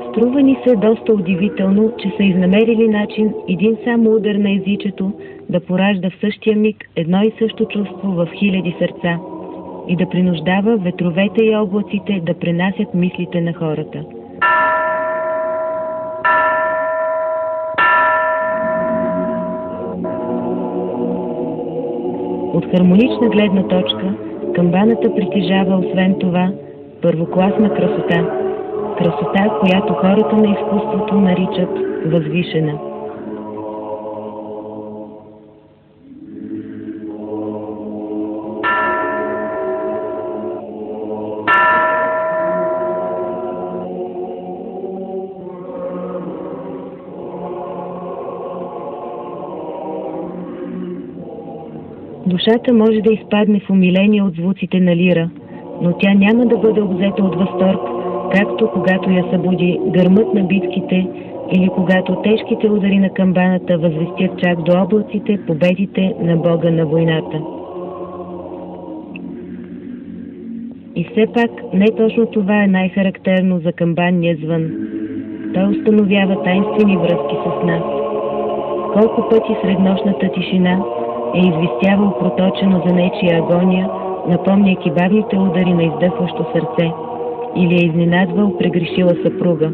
Струва ни се доста удивително, че са изнамерили начин един само удар на езичето да поражда в същия миг едно и също чувство в хиляди сърца и да принуждава ветровете и облаците да пренасят мислите на хората. От хармонична гледна точка, камбаната притежава освен това първокласна красота. Красота, която хората на изкуството наричат възвишена. Душата може да изпадне в умиление от звуците на лира, но тя няма да бъде обзета от възторг, както когато я събуди гърмът на битките или когато тежките удари на камбаната възвестят чак до облаците победите на Бога на войната. И все пак не точно това е най-характерно за камбанния звън. Той установява тайнствени връзки с нас. Колко пъти сред нощната тишина е известявал проточено за нечия агония, напомняйки бавните удари на издъхващо сърце, или е изненадвал прегрешила съпруга.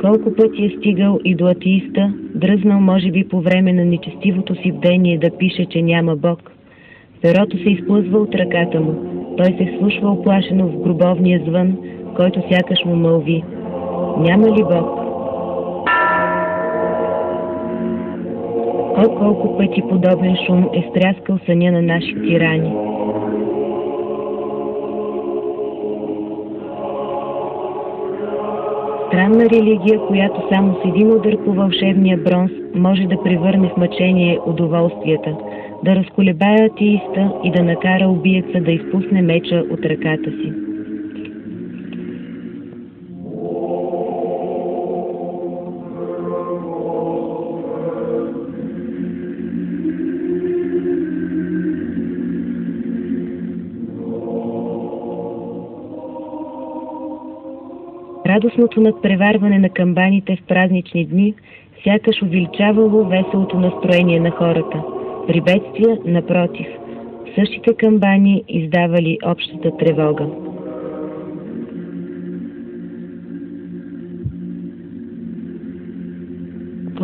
Колко пъти е стигал и до атеиста, дръзнал може би по време на нечестивото си бдение да пише, че няма Бог. Перото се изплъзва от ръката му, той се вслушва оплашено в гробовния звън, който сякаш му мълви: няма ли Бог? О, колко пъти подобен шум е стряскал съня на наши тирани. Странна религия, която само с един удар по вълшебния бронз може да превърне в мъчение удоволствията, да разколебае атеиста и да накара убиеца да изпусне меча от ръката си. Радостното надпреварване на камбаните в празнични дни сякаш увеличавало веселото настроение на хората. При бедствия, напротив, същите камбани издавали общата тревога.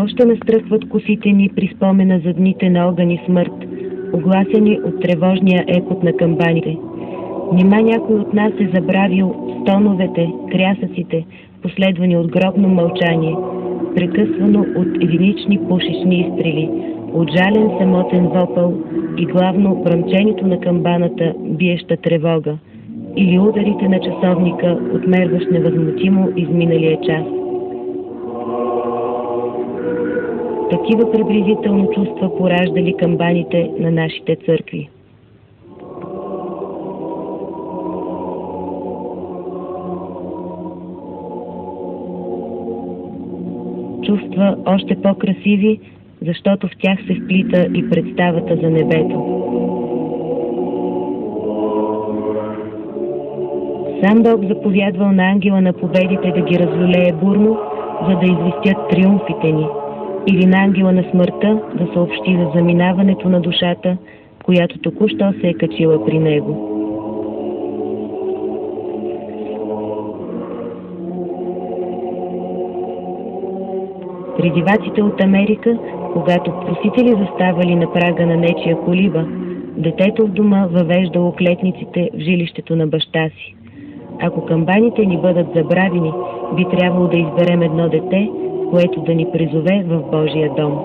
Още настръхват косите ни при спомена за дните на огън и смърт, огласени от тревожния епот на камбаните. Нима някой от нас е забравил стоновете, крясъците, последвани от гробно мълчание, прекъсвано от единични пушечни изстрели, от жален самотен вопъл и главно бръмчението на камбаната, биеща тревога, или ударите на часовника, отмерващ невъзмутимо изминалия час. Такива приблизително чувства пораждали камбаните на нашите църкви. Чувства още по-красиви, защото в тях се вплита и представата за небето. Сам Бог заповядвал на ангела на победите да ги разлюлее бурно, за да известят триумфите ни, или на ангела на смъртта да съобщи за заминаването на душата, която току-що се е качила при него. При диваците от Америка, когато просители заставали на прага на нечия колиба, детето в дома въвеждало клетниците в жилището на баща си. Ако камбаните ни бъдат забравени, би трябвало да изберем едно дете, което да ни призове в Божия дом.